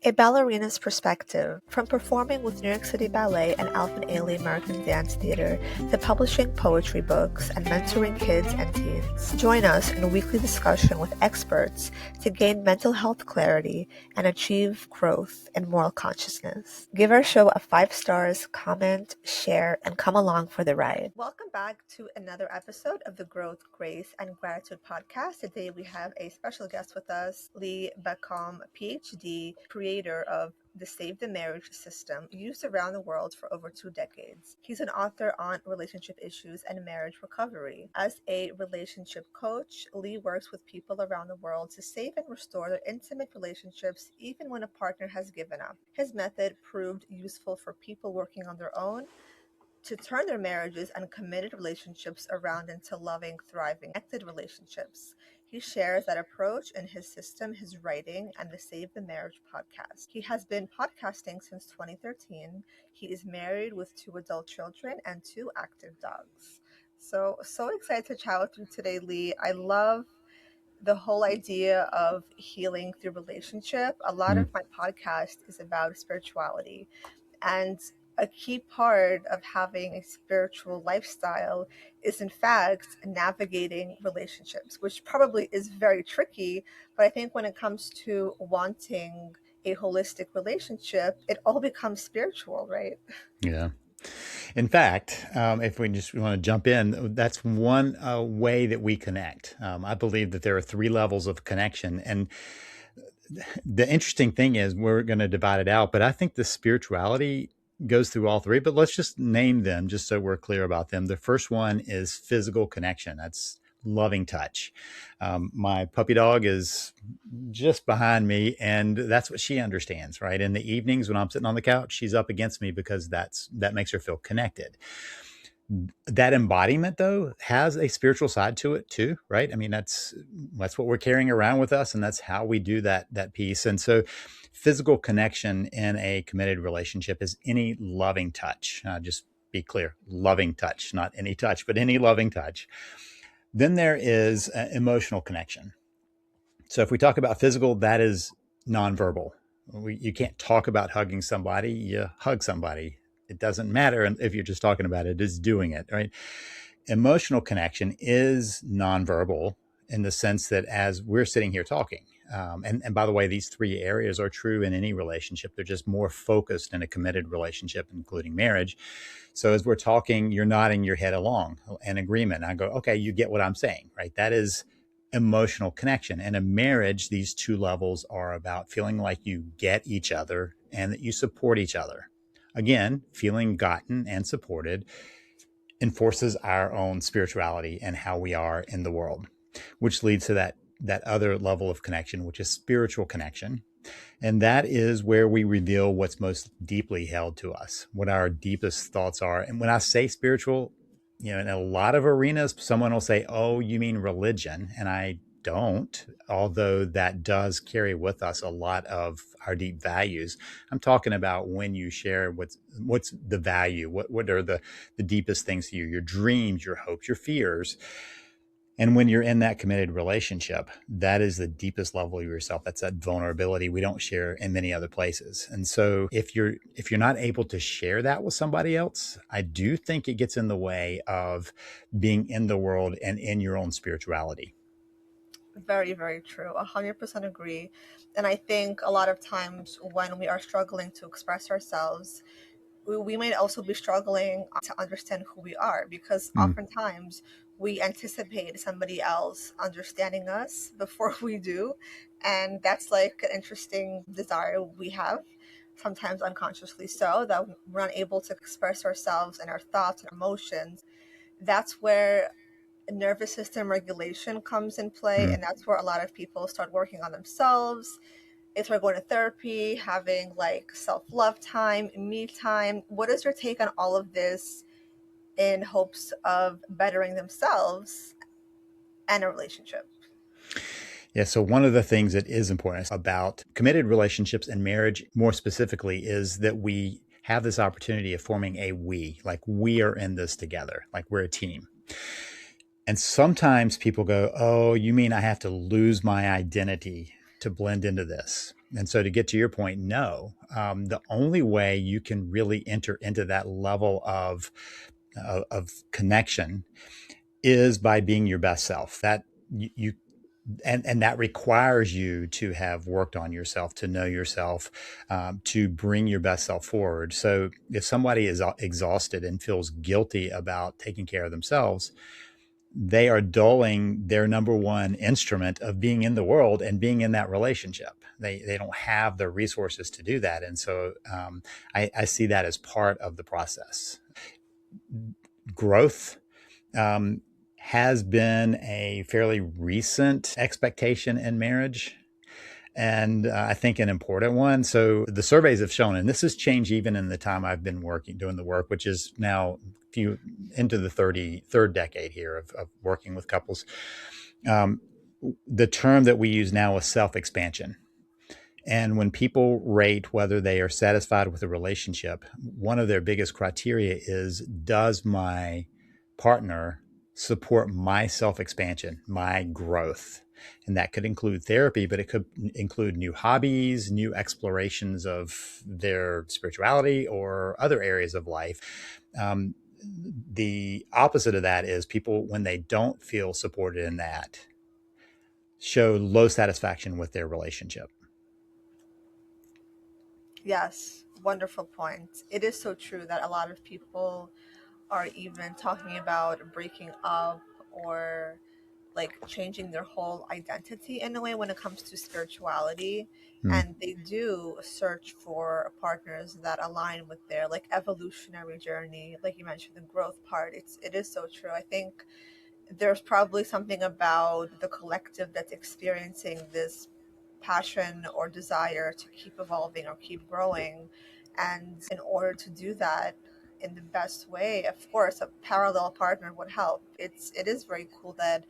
A ballerina's perspective, from performing with New York City Ballet and Alvin Ailey American Dance Theater to publishing poetry books and mentoring kids and teens. Join us in a weekly discussion with experts to gain mental health clarity and achieve growth and moral consciousness. Give our show a 5 stars, comment, share, and come along for the ride. Welcome back to another episode of the Growth, Grace, and Gratitude podcast. Today we have a special guest with us, Lee Baucom, PhD, creator of the Save the Marriage system used around the world for over 2 decades. He's an author on relationship issues and marriage recovery. As a relationship coach, Lee works with people around the world to save and restore their intimate relationships even when a partner has given up. His method proved useful for people working on their own to turn their marriages and committed relationships around into loving, thriving, connected relationships. He shares that approach in his system, his writing, and the Save the Marriage podcast. He has been podcasting since 2013. He is married with 2 adult children and 2 active dogs. So excited to chat with you today, Lee. I love the whole idea of healing through relationship. A lot of my podcast is about spirituality. And a key part of having a spiritual lifestyle is, in fact, navigating relationships, which probably is very tricky. But I think when it comes to wanting a holistic relationship, it all becomes spiritual, right? Yeah. In fact, if we just want to jump in, that's one way that we connect. I believe that there are 3 levels of connection. And the interesting thing is we're going to divide it out, but I think the spirituality goes through all 3, but let's just name them just so we're clear about them. The first one is physical connection. That's loving touch. My puppy dog is just behind me, and that's what she understands, right? In the evenings when I'm sitting on the couch, she's up against me because that makes her feel connected. That embodiment, though, has a spiritual side to it too, right? I mean, that's what we're carrying around with us, and that's how we do that piece. And so physical connection in a committed relationship is any loving touch. Just be clear, loving touch, not any touch, but any loving touch. Then there is emotional connection. So if we talk about physical, that is nonverbal. You can't talk about hugging somebody, you hug somebody. It doesn't matter if you're just talking about it, it's doing it, right? Emotional connection is nonverbal in the sense that as we're sitting here talking, and by the way, these 3 areas are true in any relationship. They're just more focused in a committed relationship, including marriage. So as we're talking, you're nodding your head along in agreement. I go, okay, you get what I'm saying, right? That is emotional connection. In a marriage, these 2 levels are about feeling like you get each other and that you support each other. Again, feeling gotten and supported enforces our own spirituality and how we are in the world, which leads to that other level of connection, which is spiritual connection. And that is where we reveal what's most deeply held to us, what our deepest thoughts are. And when I say spiritual, in a lot of arenas, someone will say, oh, you mean religion? And I don't, although that does carry with us a lot of our deep values. I'm talking about when you share what's the value, what are the deepest things to you, your dreams, your hopes, your fears. And when you're in that committed relationship, that is the deepest level of yourself. That's that vulnerability we don't share in many other places. And so if you're not able to share that with somebody else, I do think it gets in the way of being in the world and in your own spirituality. Very, very true. 100% agree. And I think a lot of times when we are struggling to express ourselves, we might also be struggling to understand who we are, because oftentimes we anticipate somebody else understanding us before we do. And that's like an interesting desire we have, sometimes unconsciously so, that we're not able to express ourselves and our thoughts and emotions. That's where nervous system regulation comes in play, and that's where a lot of people start working on themselves. They start going to therapy, having like self-love time, me time. What is your take on all of this in hopes of bettering themselves and a relationship? Yeah. So one of the things that is important about committed relationships and marriage more specifically is that we have this opportunity of forming a we, like we are in this together, like we're a team. And sometimes people go, oh, you mean I have to lose my identity to blend into this? And so to get to your point, no. The only way you can really enter into that level of connection is by being your best self. That you and that requires you to have worked on yourself, to know yourself, to bring your best self forward. So if somebody is exhausted and feels guilty about taking care of themselves, they are dulling their number one instrument of being in the world and being in that relationship. They don't have the resources to do that. And so I see that as part of the process. Growth has been a fairly recent expectation in marriage, and I think an important one. So the surveys have shown, and this has changed even in the time I've been doing the work, which is now into the 33rd decade here of working with couples. The term that we use now is self-expansion. And when people rate whether they are satisfied with a relationship, one of their biggest criteria is, does my partner support my self-expansion, my growth? And that could include therapy, but it could include new hobbies, new explorations of their spirituality or other areas of life. The opposite of that is people, when they don't feel supported in that, show low satisfaction with their relationship. Yes, wonderful point. It is so true that a lot of people are even talking about breaking up or like changing their whole identity in a way when it comes to spirituality. And they do search for partners that align with their like evolutionary journey, like you mentioned, the growth part. It is so true. I think there's probably something about the collective that's experiencing this passion or desire to keep evolving or keep growing. And in order to do that in the best way, of course, a parallel partner would help. It is very cool that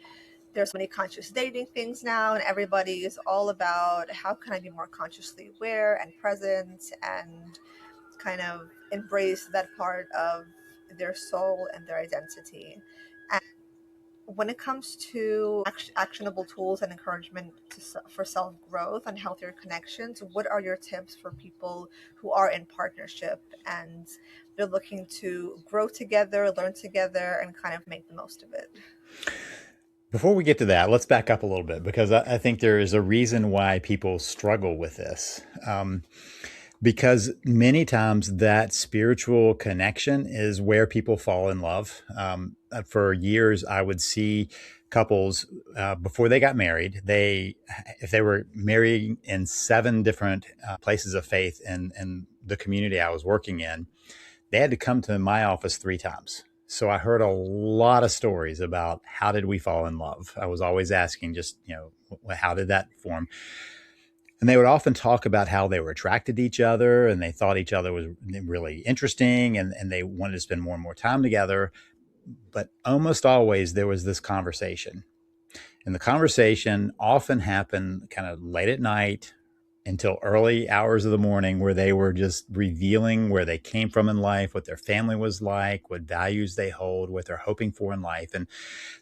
there's so many conscious dating things now, and everybody is all about how can I be more consciously aware and present and kind of embrace that part of their soul and their identity. When it comes to actionable tools and encouragement for self-growth and healthier connections, what are your tips for people who are in partnership and they're looking to grow together, learn together, and kind of make the most of it? Before we get to that, let's back up a little bit, because I think there is a reason why people struggle with this. Because many times that spiritual connection is where people fall in love. For years, I would see couples before they got married. If they were married in 7 different places of faith in the community I was working in, they had to come to my office 3 times. So I heard a lot of stories about how did we fall in love. I was always asking, just, how did that form? And they would often talk about how they were attracted to each other and they thought each other was really interesting, and they wanted to spend more and more time together. But almost always there was this conversation. And the conversation often happened kind of late at night until early hours of the morning, where they were just revealing where they came from in life, what their family was like, what values they hold, what they're hoping for in life. And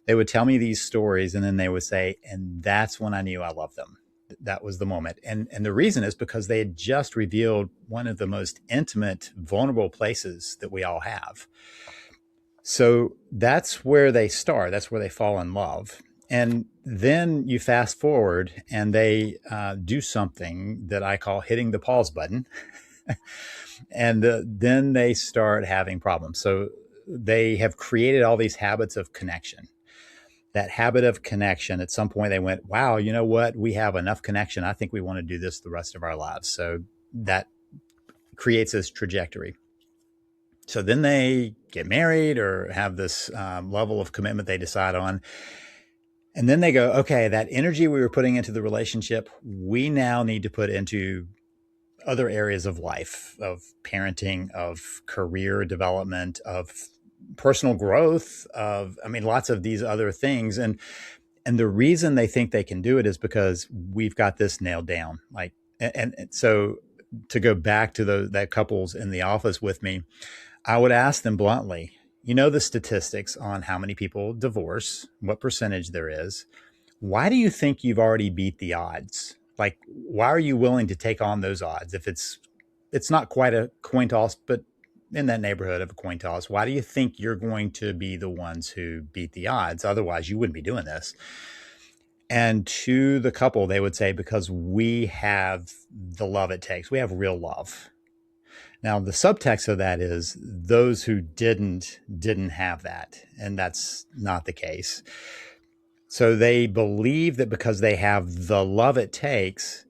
they would tell me these stories, and then they would say, and that's when I knew I loved them. That was the moment. And the reason is because they had just revealed one of the most intimate, vulnerable places that we all have. So that's where they start. That's where they fall in love. And then you fast forward and they do something that I call hitting the pause button. And then they start having problems. So they have created all these habits of connection. That habit of connection, at some point they went, wow, you know what? We have enough connection. I think we want to do this the rest of our lives. So that creates this trajectory. So then they get married or have this level of commitment they decide on. And then they go, okay, that energy we were putting into the relationship, we now need to put into other areas of life, of parenting, of career development, of personal growth, lots of these other things. And the reason they think they can do it is because we've got this nailed down. And so to go back to that couples in the office with me, I would ask them bluntly, the statistics on how many people divorce, what percentage there is. Why do you think you've already beat the odds? Like, why are you willing to take on those odds? If it's not quite a coin toss, but in that neighborhood of a coin toss, why do you think you're going to be the ones who beat the odds? Otherwise, you wouldn't be doing this. And to the couple, they would say, because we have the love it takes. We have real love. Now, the subtext of that is those who didn't have that, and that's not the case. So they believe that because they have the love it takes,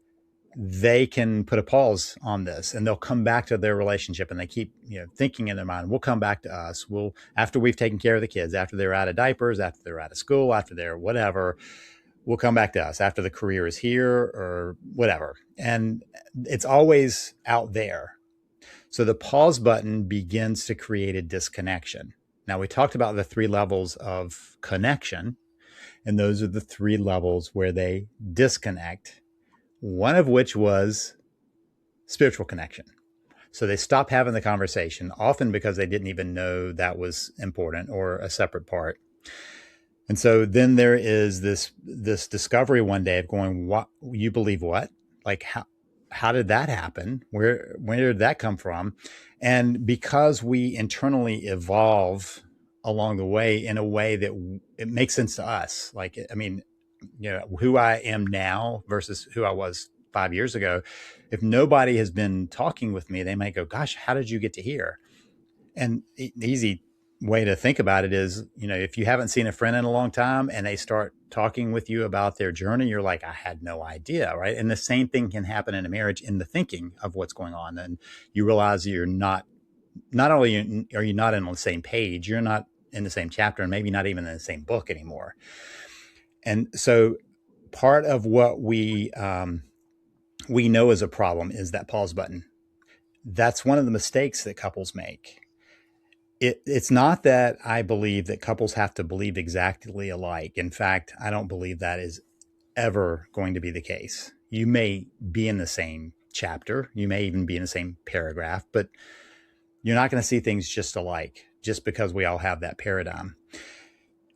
they can put a pause on this and they'll come back to their relationship, and they keep thinking in their mind, we'll come back to us. We'll, after we've taken care of the kids, after they're out of diapers, after they're out of school, after they're whatever, we'll come back to us after the career is here or whatever. And it's always out there. So the pause button begins to create a disconnection. Now, we talked about the 3 levels of connection, and those are the 3 levels where they disconnect, one of which was spiritual connection. So they stopped having the conversation, often because they didn't even know that was important or a separate part. And so then there is this discovery one day of going, what, you believe what? Like, how did that happen? Where did that come from? And because we internally evolve along the way in a way that it makes sense to us, like, I mean, who I am now versus who I was 5 years ago, if nobody has been talking with me, they might go, gosh, how did you get to here? And the easy way to think about it is, if you haven't seen a friend in a long time and they start talking with you about their journey, you're like, I had no idea, right? And the same thing can happen in a marriage, in the thinking of what's going on. And you realize you're not only are you not on the same page, you're not in the same chapter, and maybe not even in the same book anymore. And so part of what we know is a problem is that pause button. That's one of the mistakes that couples make. It's not that I believe that couples have to believe exactly alike. In fact, I don't believe that is ever going to be the case. You may be in the same chapter, you may even be in the same paragraph, but you're not going to see things just alike just because we all have that paradigm.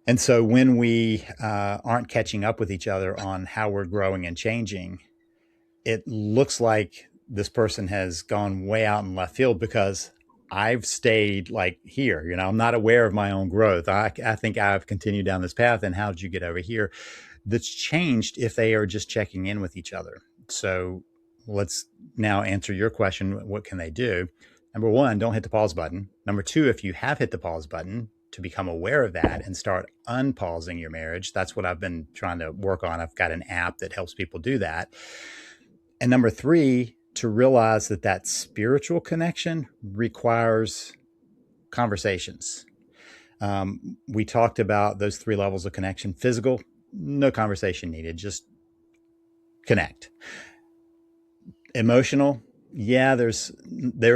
And so when we aren't catching up with each other on how we're growing and changing, it looks like this person has gone way out in left field because I've stayed like here. I'm not aware of my own growth. I think I've continued down this path. And how did you get over here? That's changed if they are just checking in with each other. So let's now answer your question. What can they do? Number 1, don't hit the pause button. Number 2, if you have hit the pause button, to become aware of that and start unpausing your marriage. That's what I've been trying to work on. I've got an app that helps people do that. And number 3, to realize that spiritual connection requires conversations. We talked about those 3 levels of connection. Physical, no conversation needed, just connect. Emotional, yeah, there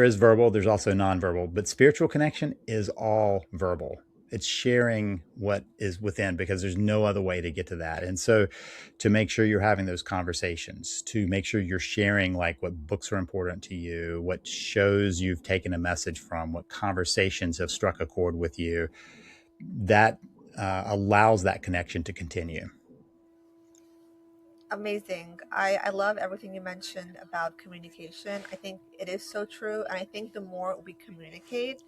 is verbal, there's also nonverbal, but spiritual connection is all verbal. It's sharing what is within, because there's no other way to get to that. And so to make sure you're having those conversations, to make sure you're sharing like what books are important to you, what shows you've taken a message from, what conversations have struck a chord with you, that allows that connection to continue. Amazing. I love everything you mentioned about communication. I think it is so true. And I think the more we communicate,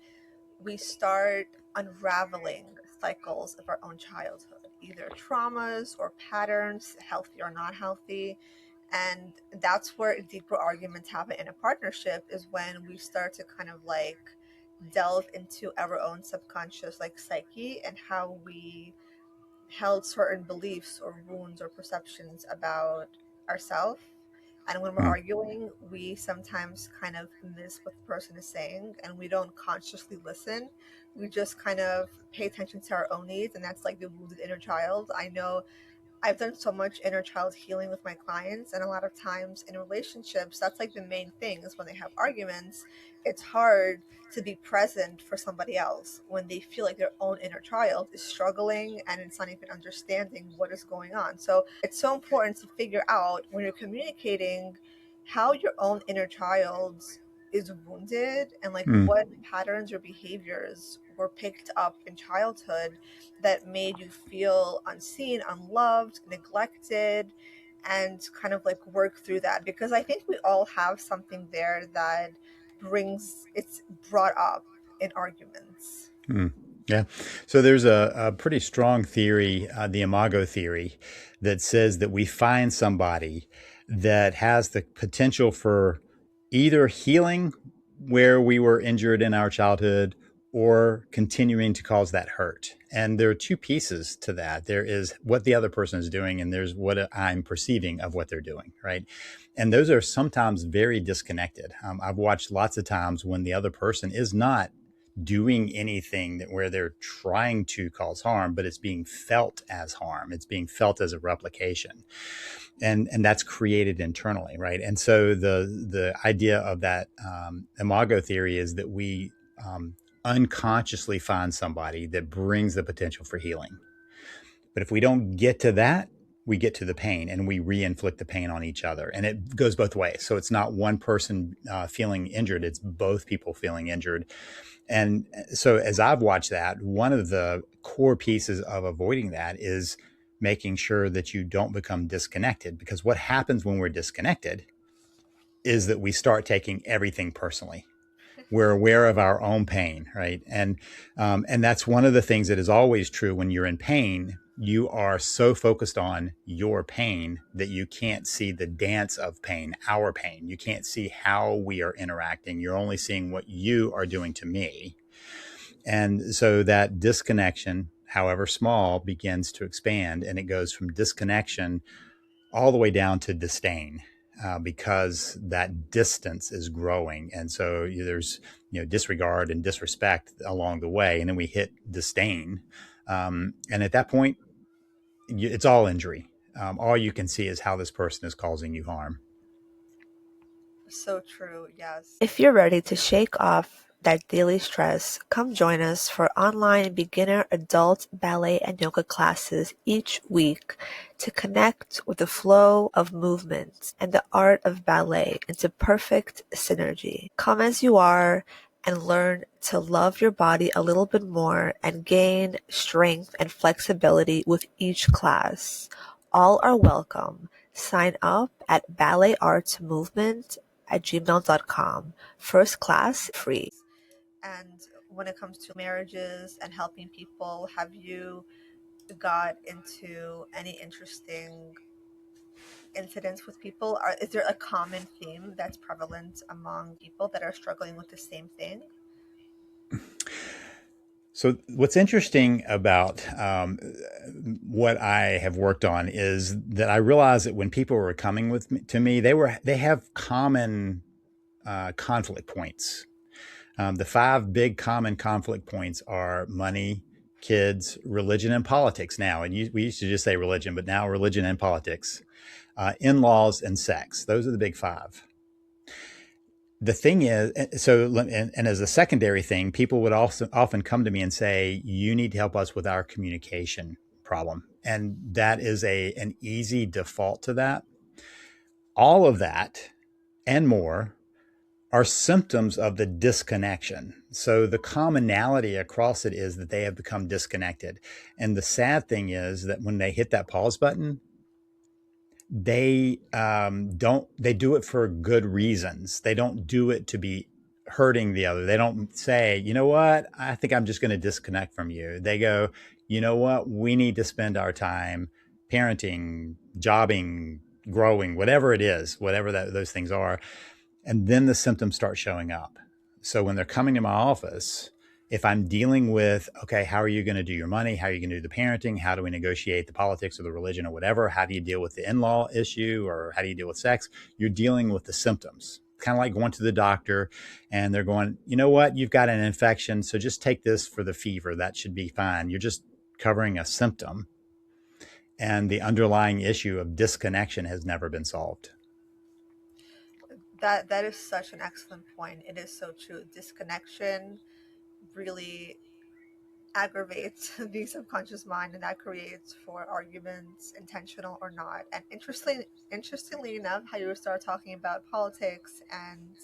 we start unraveling cycles of our own childhood, either traumas or patterns, healthy or not healthy. And that's where deeper arguments happen in a partnership, is when we start to kind of like delve into our own subconscious like psyche and how we held certain beliefs or wounds or perceptions about ourselves. And when we're Mm. arguing, we sometimes kind of miss what the person is saying and we don't consciously listen. We just kind of pay attention to our own needs. And that's like the wounded inner child. I know I've done so much inner child healing with my clients, and a lot of times in relationships, that's like the main thing, is when they have arguments, it's hard to be present for somebody else when they feel like their own inner child is struggling and it's not even understanding what is going on. So it's so important to figure out when you're communicating how your own inner child is wounded, and like Mm. what patterns or behaviors were picked up in childhood that made you feel unseen, unloved, neglected. and kind of like work through that, because I think we all have something there that it's brought up in arguments. Hmm. Yeah. So there's a pretty strong theory, the imago theory, that says that we find somebody that has the potential for either healing where we were injured in our childhood or continuing to cause that hurt. And there are two pieces to that. There is what the other person is doing, and there's what I'm perceiving of what they're doing, right? And those are sometimes very disconnected. I've watched lots of times when the other person is not doing anything that where they're trying to cause harm, but it's being felt as harm. It's being felt as a replication, and that's created internally, right? And so the idea of that imago theory is that we unconsciously find somebody that brings the potential for healing. But if we don't get to that, we get to the pain and we re-inflict the pain on each other. And it goes both ways. So it's not one person feeling injured, it's both people feeling injured. And so as I've watched that, one of the core pieces of avoiding that is making sure that you don't become disconnected. Because what happens when we're disconnected is that we start taking everything personally. We're aware of our own pain, right? And that's one of the things that is always true when you're in pain. You are so focused on your pain that you can't see the dance of pain, our pain. You can't see how we are interacting. You're only seeing what you are doing to me. And so that disconnection, however small, begins to expand, and it goes from disconnection all the way down to disdain. Because that distance is growing, and so there's disregard and disrespect along the way, and then we hit disdain, and at that point, it's all injury. All you can see is how this person is causing you harm. So true, yes. If you're ready to shake off that daily stress, come join us for online beginner adult ballet and yoga classes each week to connect with the flow of movement and the art of ballet into perfect synergy. Come as you are and learn to love your body a little bit more and gain strength and flexibility with each class. All are welcome. Sign up at balletartsmovement@gmail.com. First class free. And when it comes to marriages and helping people, have you got into any interesting incidents with people? Is there a common theme that's prevalent among people that are struggling with the same thing? So what's interesting about what I have worked on is that I realized that when people were coming to me, they have common conflict points. The five big common conflict points are money, kids, religion, and politics now. And we used to just say religion, but now religion and politics, in-laws, and sex. Those are the big five. The thing is, and as a secondary thing, people would also often come to me and say, you need to help us with our communication problem. And that is an easy default to that. All of that and more are symptoms of the disconnection. So the commonality across it is that they have become disconnected. And the sad thing is that when they hit that pause button, they they do it for good reasons. They don't do it to be hurting the other. They don't say, you know what, I think I'm just going to disconnect from you. They go, you know what, we need to spend our time parenting, jobbing, growing, whatever it is, whatever those things are. And then the symptoms start showing up. So when they're coming to my office, if I'm dealing with, okay, how are you going to do your money? How are you going to do the parenting? How do we negotiate the politics or the religion or whatever? How do you deal with the in-law issue, or how do you deal with sex? You're dealing with the symptoms. Kind of like going to the doctor and they're going, you know what, you've got an infection, so just take this for the fever. That should be fine. You're just covering a symptom. And the underlying issue of disconnection has never been solved. That is such an excellent point. It is so true. Disconnection really aggravates the subconscious mind, and that creates for arguments, intentional or not. And interestingly enough, how you start talking about politics and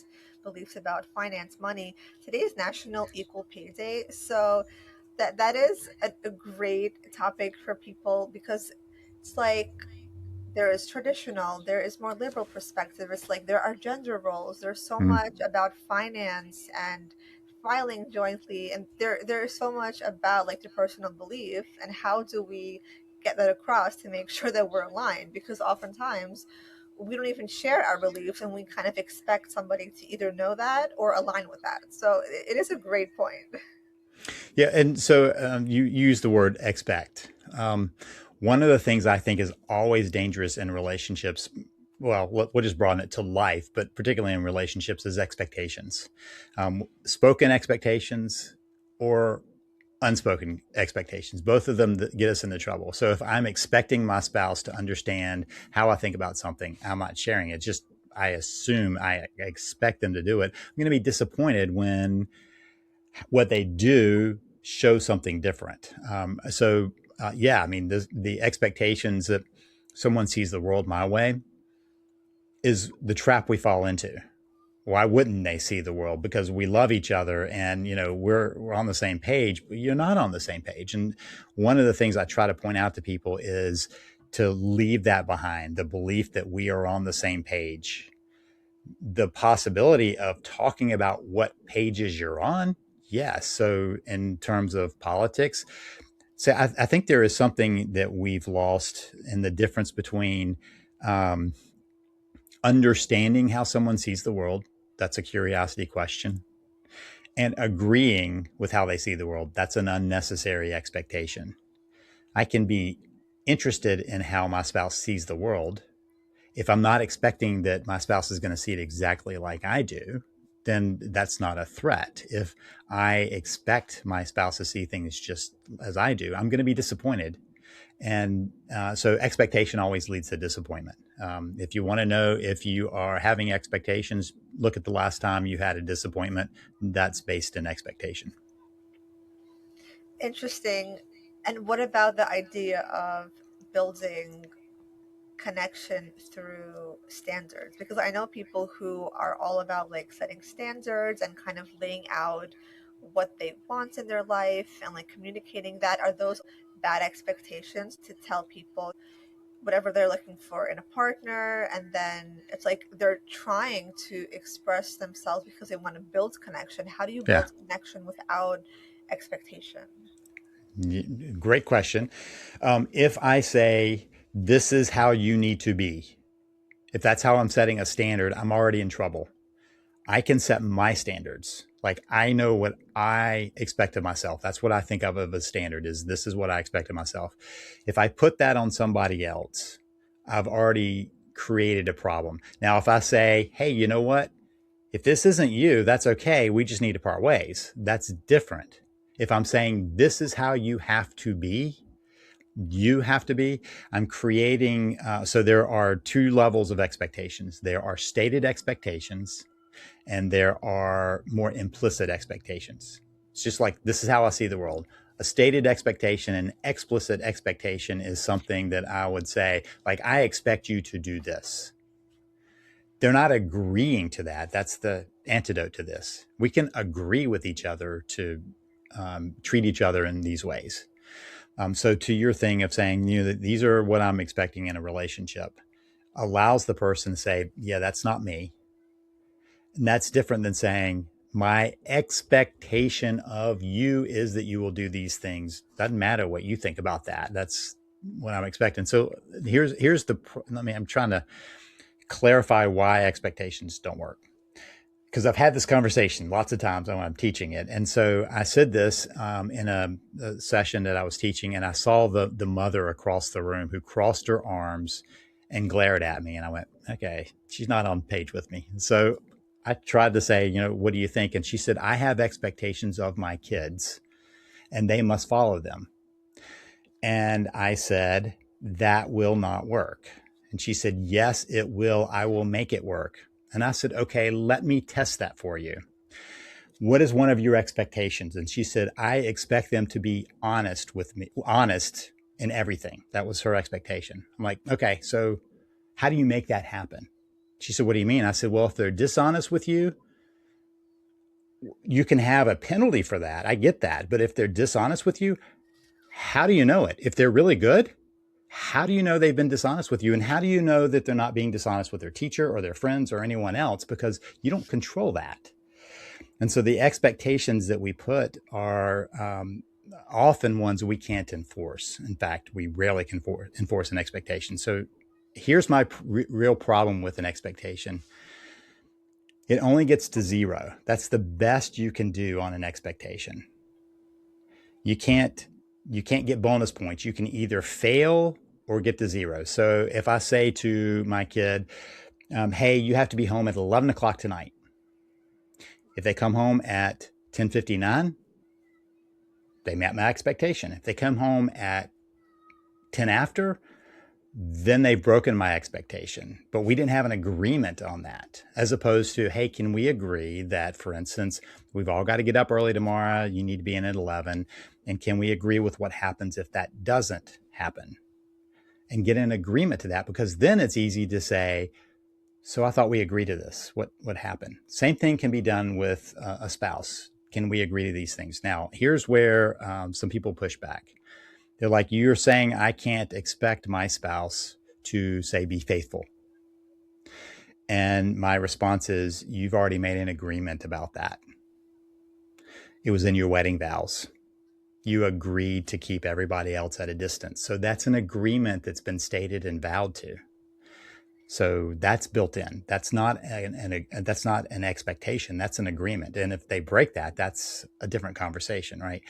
beliefs about finance, money. Today is National Equal Pay Day, so that is a great topic for people, because it's like there is traditional, there is more liberal perspective. It's like there are gender roles. There's so Mhm. much about finance and filing jointly, and there is so much about like the personal belief and how do we get that across to make sure that we're aligned, because oftentimes we don't even share our beliefs and we kind of expect somebody to either know that or align with that. So it is a great point. Yeah, and so you use the word expect. One of the things I think is always dangerous in relationships, well, we'll just broaden it to life, but particularly in relationships, is expectations. Spoken expectations or unspoken expectations, both of them that get us into trouble. So if I'm expecting my spouse to understand how I think about something, I'm not sharing it. Just I assume I expect them to do it. I'm going to be disappointed when what they do shows something different. Yeah, I mean, the expectations that someone sees the world my way is the trap we fall into. Why wouldn't they see the world? Because we love each other and, we're on the same page, but you're not on the same page. And one of the things I try to point out to people is to leave that behind, the belief that we are on the same page. The possibility of talking about what pages you're on. Yes. So in terms of politics, I think there is something that we've lost in the difference between um, understanding how someone sees the world. That's a curiosity question. And agreeing with how they see the world. That's an unnecessary expectation. I can be interested in how my spouse sees the world. If I'm not expecting that my spouse is going to see it exactly like I do, then that's not a threat. If I expect my spouse to see things just as I do, I'm going to be disappointed. And so expectation always leads to disappointment. If you want to know if you are having expectations, look at the last time you had a disappointment. That's based in expectation. Interesting. And what about the idea of building connection through standards? Because I know people who are all about like setting standards and kind of laying out what they want in their life and like communicating that. Are those bad expectations to tell people whatever they're looking for in a partner? And then it's like they're trying to express themselves because they want to build connection. How do you Yeah, build connection without expectation? great question. If I say, this is how you need to be, if that's how I'm setting a standard, I'm already in trouble. I can set my standards. Like I know what I expect of myself. That's what I think of as a standard is this is what I expect of myself. If I put that on somebody else, I've already created a problem. Now, if I say, hey, you know what? If this isn't you, that's okay. We just need to part ways. That's different. If I'm saying this is how you have to be, I'm creating. So there are two levels of expectations. There are stated expectations and there are more implicit expectations. It's just like, this is how I see the world. A stated expectation and explicit expectation is something that I would say, like, I expect you to do this. They're not agreeing to that. That's the antidote to this. We can agree with each other to treat each other in these ways. So to your thing of saying, that these are what I'm expecting in a relationship, allows the person to say, yeah, that's not me. And that's different than saying, my expectation of you is that you will do these things. Doesn't matter what you think about that. That's what I'm expecting. So I'm trying to clarify why expectations don't work. Because I've had this conversation lots of times when I'm teaching it. And so I said this in a session that I was teaching, and I saw the mother across the room who crossed her arms and glared at me. And I went, okay, she's not on page with me. So I tried to say, what do you think? And she said, I have expectations of my kids and they must follow them. And I said, that will not work. And she said, yes, it will. I will make it work. And I said, okay, let me test that for you. What is one of your expectations? And she said, I expect them to be honest with me, honest in everything. That was her expectation. I'm like, okay, so how do you make that happen? She said, what do you mean? I said, well, if they're dishonest with you, you can have a penalty for that. I get that. But if they're dishonest with you, how do you know it? If they're really good, How do you know they've been dishonest with you? And how do you know that they're not being dishonest with their teacher or their friends or anyone else? Because you don't control that. And so the expectations that we put are often ones we can't enforce. In fact, we rarely can enforce an expectation. So here's my real problem with an expectation. It only gets to 0. That's the best you can do on an expectation. You can't get bonus points. You can either fail or get to 0. So if I say to my kid, hey, you have to be home at 11 o'clock tonight. If they come home at 10:59, they met my expectation. If they come home at 10 after, then they've broken my expectation. But we didn't have an agreement on that, as opposed to, hey, can we agree that, for instance, we've all got to get up early tomorrow. You need to be in at 11. And can we agree with what happens if that doesn't happen? And get an agreement to that, because then it's easy to say, so I thought we agreed to this. What happened? Same thing can be done with a spouse. Can we agree to these things? Now, here's where some people push back. They're like, you're saying I can't expect my spouse to, say, be faithful. And my response is, you've already made an agreement about that. It was in your wedding vows. You agreed to keep everybody else at a distance. So that's an agreement that's been stated and vowed to. So that's built in. That's not that's not an expectation. That's an agreement. And if they break that, that's a different conversation, right?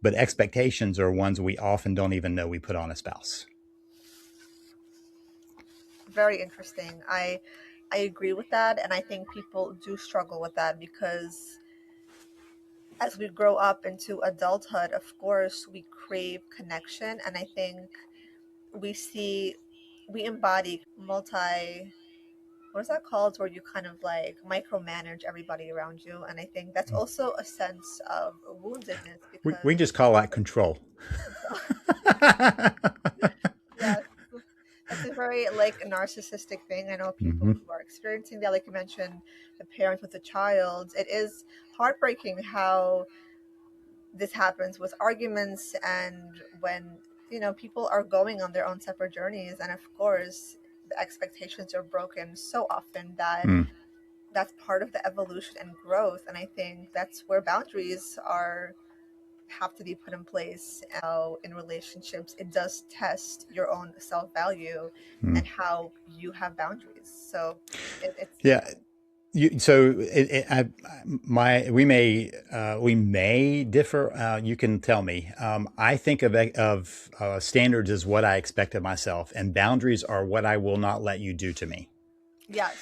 But expectations are ones we often don't even know we put on a spouse. Very interesting. I agree with that, and I think people do struggle with that because as we grow up into adulthood, of course, we crave connection, and I think we embody multi, what is that called, where you kind of like micromanage everybody around you, and I think that's also a sense of woundedness We because just call that control. yes, that's a very like narcissistic thing. I know people Mm-hmm. who are experiencing that, like you mentioned, the parent with the child. It is heartbreaking how this happens with arguments and when people are going on their own separate journeys, and of course the expectations are broken so often that Mm. that's part of the evolution and growth, and I think that's where boundaries are have to be put in place. In relationships it does test your own self-value Mm. and how you have boundaries, so it's Yeah. We may differ. You can tell me. I think of standards as what I expect of myself, and boundaries are what I will not let you do to me. yes.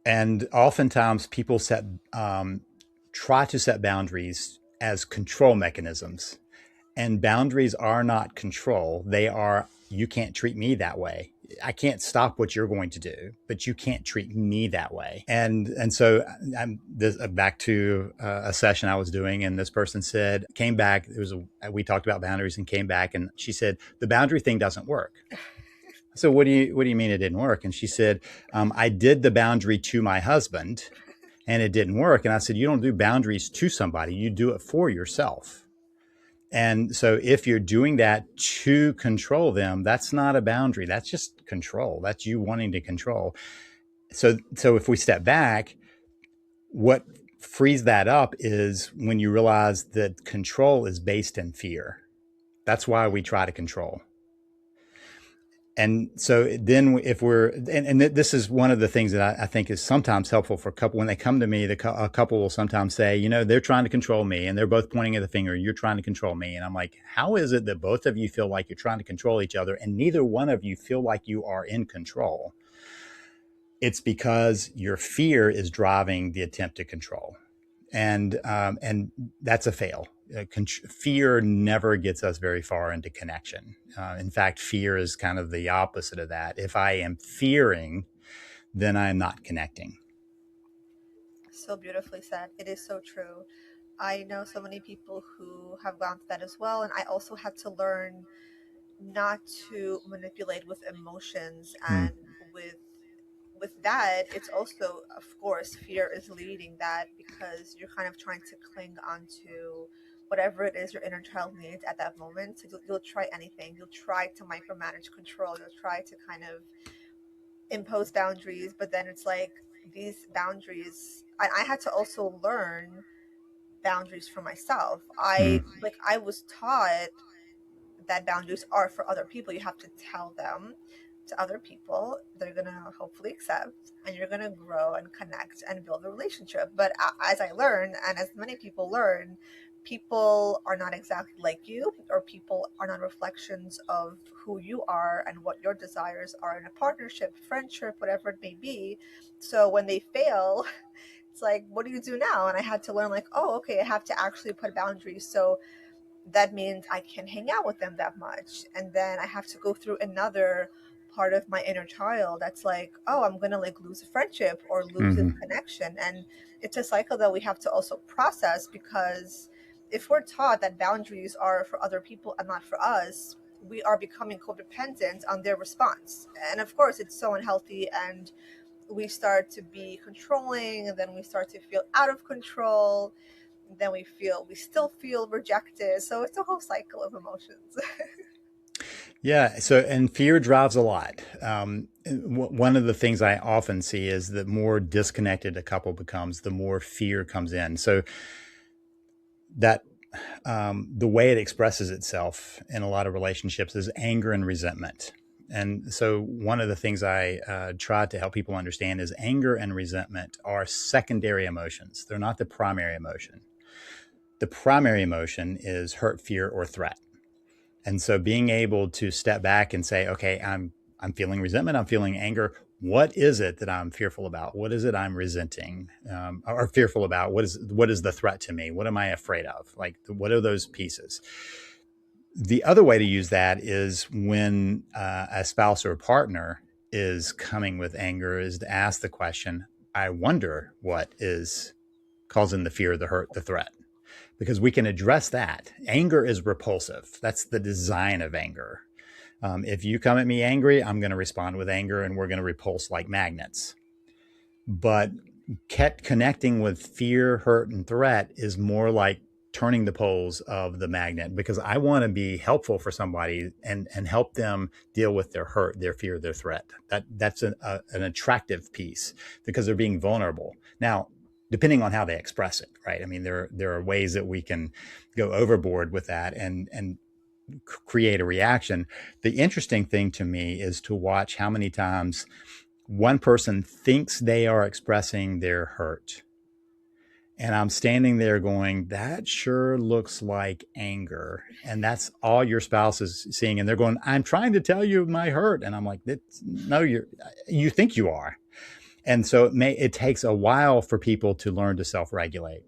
And oftentimes, people try to set boundaries as control mechanisms, and boundaries are not control. They are, you can't treat me that way. I can't stop what you're going to do, but you can't treat me that way. And so I'm back to a session I was doing, and this person came back. We talked about boundaries and came back, and she said the boundary thing doesn't work. So what do you mean it didn't work? And she said, I did the boundary to my husband, and it didn't work. And I said, you don't do boundaries to somebody; you do it for yourself. And so if you're doing that to control them, that's not a boundary. That's just control. That's you wanting to control. So if we step back, what frees that up is when you realize that control is based in fear. That's why we try to control. And so then if this is one of the things that I think is sometimes helpful for a couple. When they come to me, a couple will sometimes say, they're trying to control me, and they're both pointing at the finger, you're trying to control me. And I'm like, how is it that both of you feel like you're trying to control each other and neither one of you feel like you are in control? It's because your fear is driving the attempt to control. And that's a fail. Fear never gets us very far into connection. In fact, fear is kind of the opposite of that. If I am fearing, then I am not connecting. So beautifully said. It is so true. I know so many people who have gone through that as well, and I also had to learn not to manipulate with emotions, Hmm. and with that it's also, of course, fear is leading that because you're kind of trying to cling onto whatever it is your inner child needs at that moment. So you'll try anything. You'll try to micromanage control. You'll try to kind of impose boundaries, but then it's like these boundaries, I had to also learn boundaries for myself. Mm, I was taught that boundaries are for other people. You have to tell them to other people. They're gonna hopefully accept, and you're gonna grow and connect and build a relationship. But as I learn, and as many people learn, people are not exactly like you, or people are not reflections of who you are and what your desires are in a partnership, friendship, whatever it may be. So when they fail, it's like, what do you do now? And I had to learn, like, oh, okay, I have to actually put boundaries. So that means I can't hang out with them that much. And then I have to go through another part of my inner child that's like, oh, I'm gonna like lose a friendship or lose this hmm connection. And it's a cycle that we have to also process, because if we're taught that boundaries are for other people and not for us, we are becoming codependent on their response. And of course it's so unhealthy, and we start to be controlling, and then we start to feel out of control, then we still feel rejected, so it's a whole cycle of emotions. Yeah. So, and fear drives a lot. One of the things I often see is the more disconnected a couple becomes, the more fear comes in. So that the way it expresses itself in a lot of relationships is anger and resentment. And so, one of the things I try to help people understand is anger and resentment are secondary emotions. They're not the primary emotion. The primary emotion is hurt, fear, or threat. And so being able to step back and say, okay, I'm feeling resentment, I'm feeling anger. What is it that I'm fearful about? What is it I'm resenting or fearful about? What is the threat to me? What am I afraid of? Like, what are those pieces? The other way to use that is when a spouse or a partner is coming with anger, is to ask the question, I wonder what is causing the fear, the hurt, the threat, because we can address that. Anger is repulsive. That's the design of anger. If you come at me angry, I'm going to respond with anger, and we're going to repulse like magnets. But connecting with fear, hurt, and threat is more like turning the poles of the magnet, because I want to be helpful for somebody and help them deal with their hurt, their fear, their threat. That's an attractive piece, because they're being vulnerable. Now, depending on how they express it, right? I mean, there are ways that we can go overboard with that and create a reaction. The interesting thing to me is to watch how many times one person thinks they are expressing their hurt, and I'm standing there going, that sure looks like anger. And that's all your spouse is seeing. And they're going, I'm trying to tell you my hurt. And I'm like, no, you think you are. And so it takes a while for people to learn to self-regulate,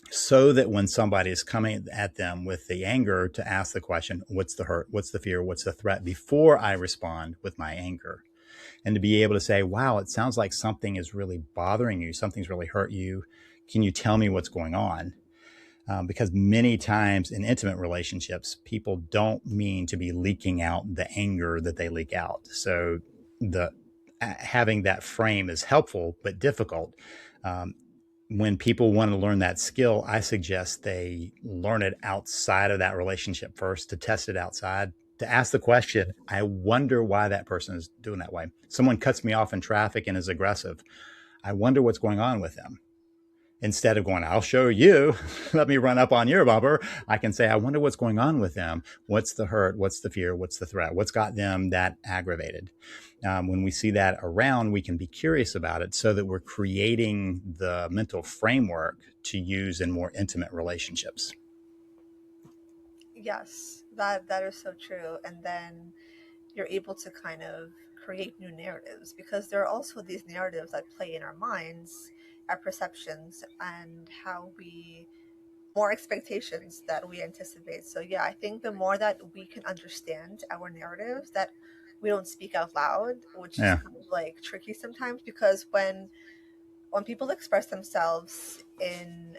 so that when somebody is coming at them with the anger, to ask the question, what's the hurt? What's the fear? What's the threat? Before I respond with my anger. And to be able to say, wow, it sounds like something is really bothering you. Something's really hurt you. Can you tell me what's going on? Because many times in intimate relationships, people don't mean to be leaking out the anger that they leak out. So the having that frame is helpful, but difficult. When people want to learn that skill, I suggest they learn it outside of that relationship first, to test it outside, to ask the question, I wonder why that person is doing that way. Someone cuts me off in traffic and is aggressive. I wonder what's going on with them. Instead of going, I'll show you, let me run up on your bumper, I can say, I wonder what's going on with them. What's the hurt? What's the fear? What's the threat? What's got them that aggravated? When we see that around, we can be curious about it, so that we're creating the mental framework to use in more intimate relationships. Yes, that is so true. And then you're able to kind of create new narratives, because there are also these narratives that play in our minds, our perceptions, and how we more expectations that we anticipate. So yeah, I think the more that we can understand our narratives that we don't speak out loud, which is Yeah. kind of like tricky sometimes, because when people express themselves in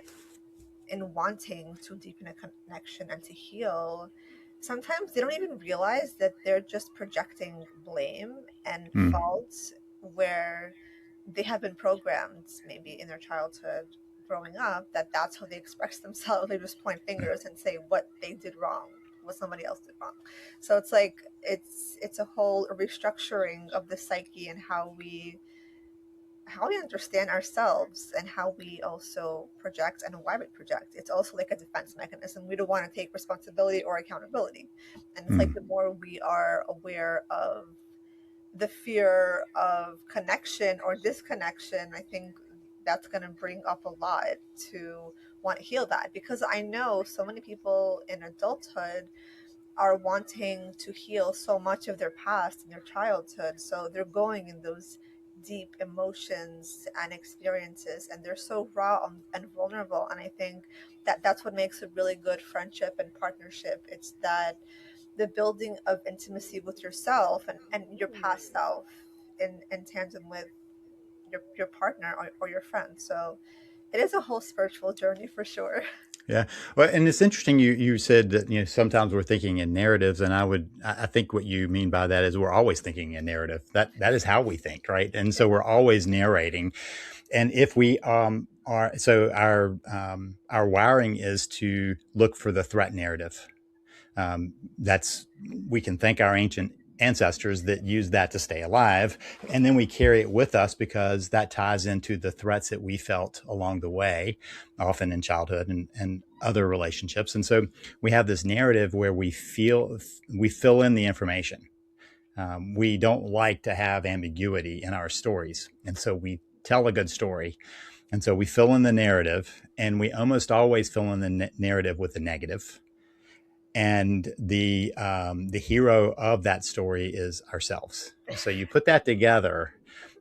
wanting to deepen a connection and to heal, sometimes they don't even realize that they're just projecting blame and Mm. faults where they have been programmed maybe in their childhood growing up, that's how they express themselves. They just point fingers and say what they did wrong, what somebody else did wrong. So it's like it's a whole restructuring of the psyche and how we understand ourselves and how we also project and why we project. It's also like a defense mechanism. We don't want to take responsibility or accountability. And it's like Mm. the more we are aware of the fear of connection or disconnection, I think that's going to bring up a lot to want to heal that. Because I know so many people in adulthood are wanting to heal so much of their past and their childhood. So they're going in those deep emotions and experiences, and they're so raw and vulnerable. And I think that that's what makes a really good friendship and partnership. It's that the building of intimacy with yourself and your past self in tandem with your partner or your friend. So it is a whole spiritual journey for sure. Yeah. Well, and it's interesting you said that, sometimes we're thinking in narratives, and I think what you mean by that is we're always thinking in narrative. That is how we think, right? And so we're always narrating. And if we are so our wiring is to look for the threat narrative. That's we can thank our ancient ancestors that used that to stay alive, and then we carry it with us because that ties into the threats that we felt along the way, often in childhood and other relationships. And so we have this narrative where we fill in the information. We don't like to have ambiguity in our stories, and so we tell a good story, and so we fill in the narrative, and we almost always fill in the narrative with the negative, and the hero of that story is ourselves. So you put that together,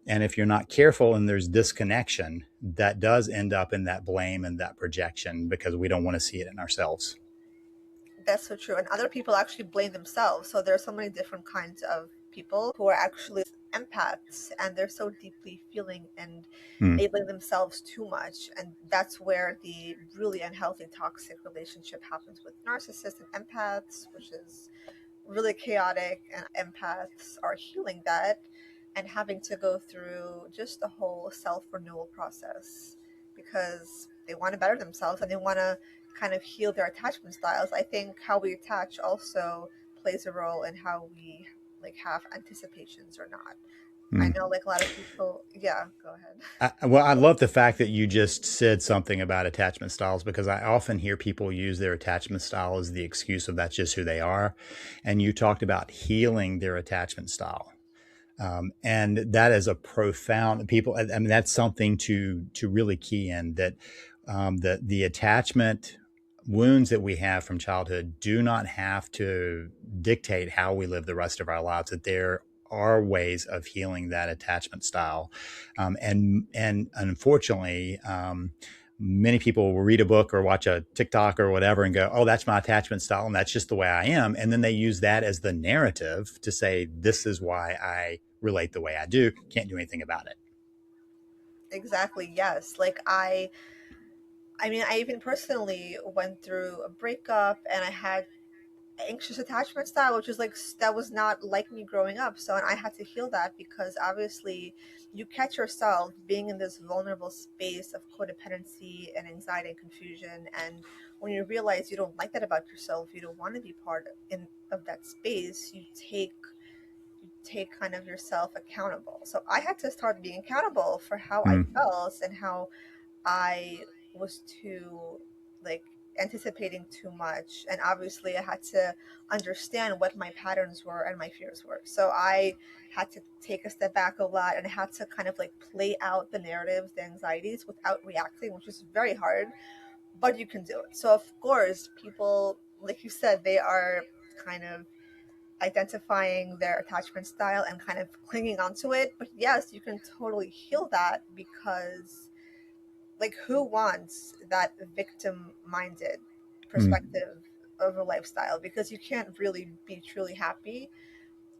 and if you're not careful and there's disconnection, that does end up in that blame and that projection because we don't want to see it in ourselves. That's so true. And other people actually blame themselves. So there are so many different kinds of people who are actually empaths, and they're so deeply feeling and Mm. they blame themselves too much. And that's where the really unhealthy, toxic relationship happens with narcissists and empaths, which is really chaotic. And empaths are healing that and having to go through just the whole self renewal process because they want to better themselves and they want to kind of heal their attachment styles. I think how we attach also plays a role in how we like have anticipations or not. I Mm. know like a lot of people, yeah, go ahead. Well, I love the fact that you just said something about attachment styles because I often hear people use their attachment style as the excuse of that's just who they are. And you talked about healing their attachment style. And that is a profound people. I mean, that's something to really key in that the attachment wounds that we have from childhood do not have to dictate how we live the rest of our lives. That there are ways of healing that attachment style, and unfortunately. Many people will read a book or watch a TikTok or whatever and go, oh, that's my attachment style and that's just the way I am. And then they use that as the narrative to say, this is why I relate the way I do. Can't do anything about it. Exactly, yes. Like I mean, I even personally went through a breakup and I had anxious attachment style, which is like that was not like me growing up. So, and I had to heal that because obviously you catch yourself being in this vulnerable space of codependency and anxiety and confusion. And when you realize you don't like that about yourself, you don't want to be part of that space, you take kind of yourself accountable. So I had to start being accountable for how I Mm, felt and how I was too like anticipating too much, and obviously I had to understand what my patterns were and my fears were. So I had to take a step back a lot and I had to kind of like play out the narratives, the anxieties without reacting, which is very hard, but you can do it. So of course people, like you said, they are kind of identifying their attachment style and kind of clinging onto it, but yes, you can totally heal that because like who wants that victim minded mm, perspective of a lifestyle, because you can't really be truly happy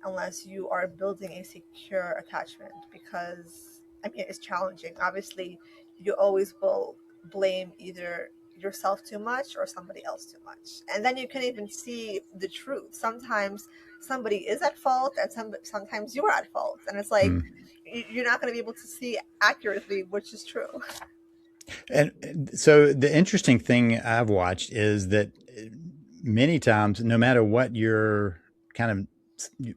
unless you are building a secure attachment, because I mean it's challenging. Obviously you always will blame either yourself too much or somebody else too much, and then you can even see the truth. Sometimes somebody is at fault and sometimes you're at fault, and it's like mm. you're not going to be able to see accurately which is true. And so the interesting thing I've watched is that many times, no matter what your kind of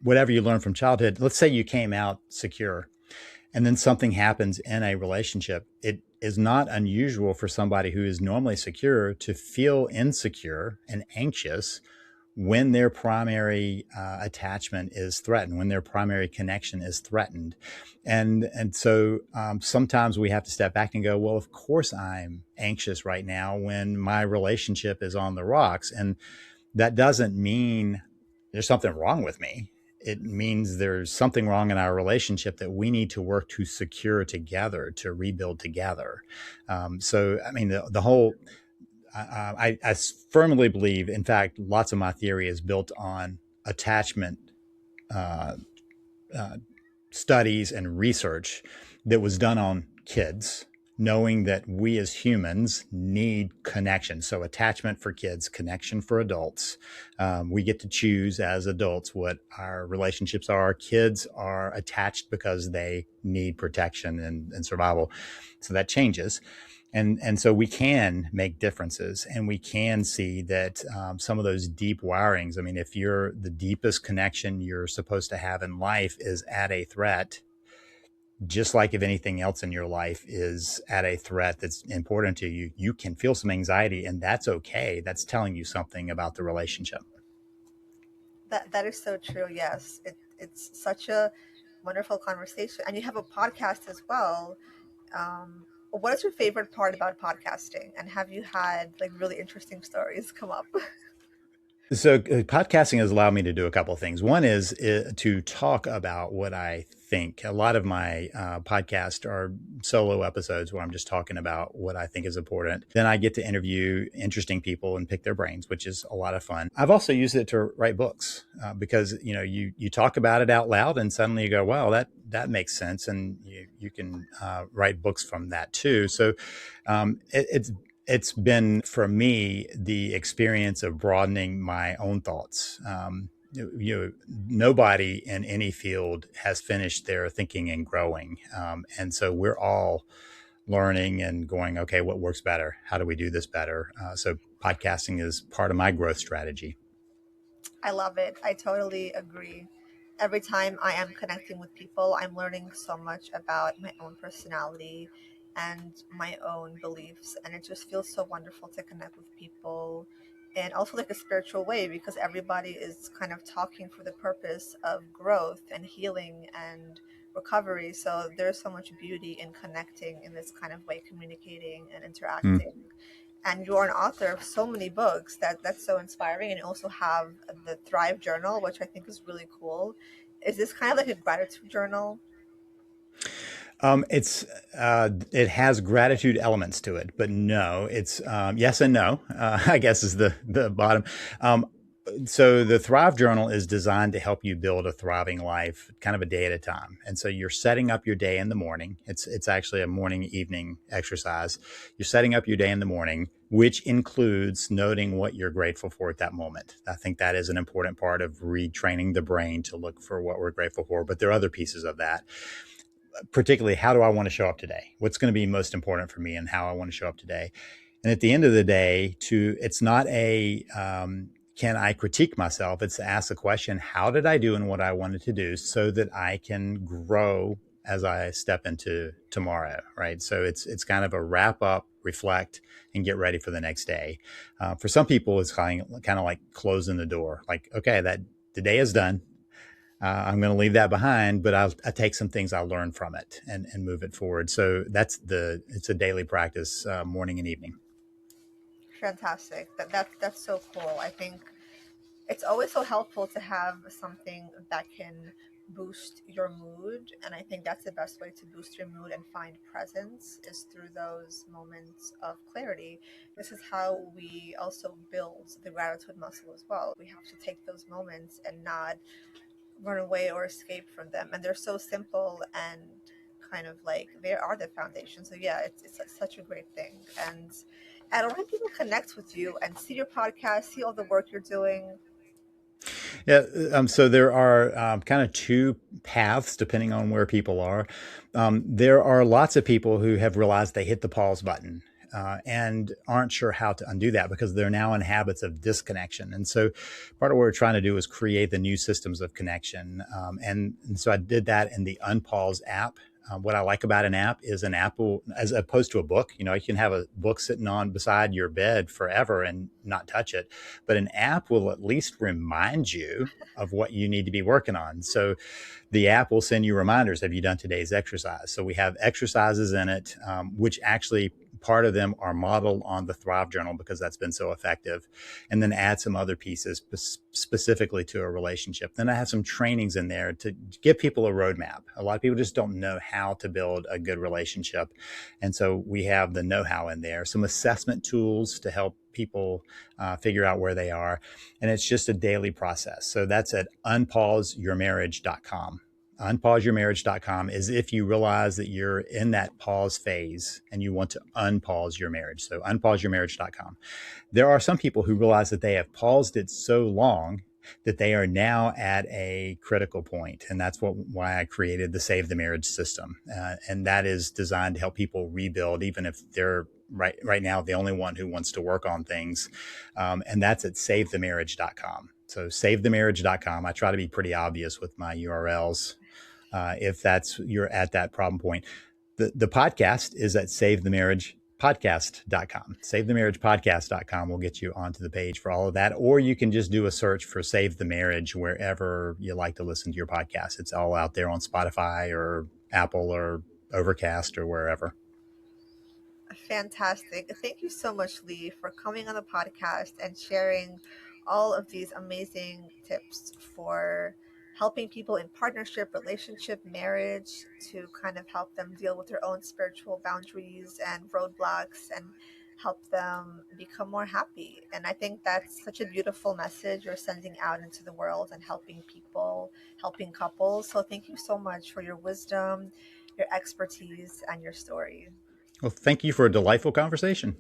whatever you learn from childhood, let's say you came out secure and then something happens in a relationship, it is not unusual for somebody who is normally secure to feel insecure and anxious when their primary attachment is threatened, when their primary connection is threatened. And so sometimes we have to step back and go, well, of course I'm anxious right now when my relationship is on the rocks. And that doesn't mean there's something wrong with me. It means there's something wrong in our relationship that we need to work to secure together, to rebuild together. So, I mean, the whole I firmly believe, in fact, lots of my theory is built on attachment uh, uh, studies and research that was done on kids, knowing that we as humans need connection. So, attachment for kids, connection for adults. We get to choose as adults what our relationships are. Kids are attached because they need protection and survival. So, that changes. And so we can make differences, and we can see that some of those deep wirings. I mean, if you're the deepest connection you're supposed to have in life is at a threat, just like if anything else in your life is at a threat that's important to you, you can feel some anxiety, and that's okay. That's telling you something about the relationship. That is so true. Yes, it's such a wonderful conversation, and you have a podcast as well. What is your favorite part about podcasting, and have you had like really interesting stories come up? So podcasting has allowed me to do a couple of things. One is to talk about what I think. A lot of my podcasts are solo episodes where I'm just talking about what I think is important. Then I get to interview interesting people and pick their brains, which is a lot of fun. I've also used it to write books because you talk about it out loud and suddenly you go, wow, that makes sense, and you can write books from that too. So it's been for me the experience of broadening my own thoughts. Nobody in any field has finished their thinking and growing, and so we're all learning and going, okay, what works better? How do we do this better? So podcasting is part of my growth strategy. I love it. I totally agree. Every time I am connecting with people, I'm learning so much about my own personality and my own beliefs. And it just feels so wonderful to connect with people, and also like a spiritual way, because everybody is kind of talking for the purpose of growth and healing and recovery. So there's so much beauty in connecting in this kind of way, communicating and Mm. interacting. And you're an author of so many books that's so inspiring. And you also have the Thrive Journal, which I think is really cool. Is this kind of like a gratitude journal? It has gratitude elements to it, but no, it's yes and no. I guess is the bottom. Um, so the Thrive Journal is designed to help you build a thriving life, kind of a day at a time. And so you're setting up your day in the morning. It's actually a morning evening exercise. You're setting up your day in the morning, which includes noting what you're grateful for at that moment. I think that is an important part of retraining the brain to look for what we're grateful for. But there are other pieces of that, particularly how do I want to show up today? What's going to be most important for me and how I want to show up today? And at the end of the day, it's not a can I critique myself? It's to ask the question, how did I do in what I wanted to do so that I can grow as I step into tomorrow, right? So it's kind of a wrap up, reflect, and get ready for the next day. For some people, it's kind of like closing the door, like, okay, that the day is done. I'm going to leave that behind, but I'll take some things I learned from it and move it forward. So it's a daily practice, morning and evening. Fantastic. That's so cool. I think it's always so helpful to have something that can boost your mood, and I think that's the best way to boost your mood and find presence is through those moments of clarity. This is how we also build the gratitude muscle as well. We have to take those moments and not run away or escape from them, and they're so simple and kind of like they are the foundation. So yeah, it's such a great thing. And when people connect with you and see your podcast, see all the work you're doing. Yeah, so there are kind of two paths depending on where people are. There are lots of people who have realized they hit the pause button and aren't sure how to undo that because they're now in habits of disconnection. And so part of what we're trying to do is create the new systems of connection. And so I did that in the Unpause app. What I like about an app is an app will, as opposed to a book, you can have a book sitting on beside your bed forever and not touch it. But an app will at least remind you of what you need to be working on. So the app will send you reminders. Have you done today's exercise? So we have exercises in it, which actually part of them are modeled on the Thrive Journal because that's been so effective. And then add some other pieces specifically to a relationship. Then I have some trainings in there to give people a roadmap. A lot of people just don't know how to build a good relationship. And so we have the know-how in there, some assessment tools to help people figure out where they are. And it's just a daily process. So that's at unpauseyourmarriage.com. Unpauseyourmarriage.com is if you realize that you're in that pause phase and you want to unpause your marriage. So unpauseyourmarriage.com. There are some people who realize that they have paused it so long that they are now at a critical point. And that's why I created the Save the Marriage system. And that is designed to help people rebuild, even if they're right now the only one who wants to work on things. And that's at savethemarriage.com. So savethemarriage.com. I try to be pretty obvious with my URLs. If you're at that problem point. The podcast is at savethemarriagepodcast.com. Savethemarriagepodcast.com will get you onto the page for all of that. Or you can just do a search for Save the Marriage wherever you like to listen to your podcast. It's all out there on Spotify or Apple or Overcast or wherever. Fantastic. Thank you so much, Lee, for coming on the podcast and sharing all of these amazing tips for helping people in partnership, relationship, marriage to kind of help them deal with their own spiritual boundaries and roadblocks and help them become more happy. And I think that's such a beautiful message you're sending out into the world and helping people, helping couples. So thank you so much for your wisdom, your expertise, and your story. Well, thank you for a delightful conversation.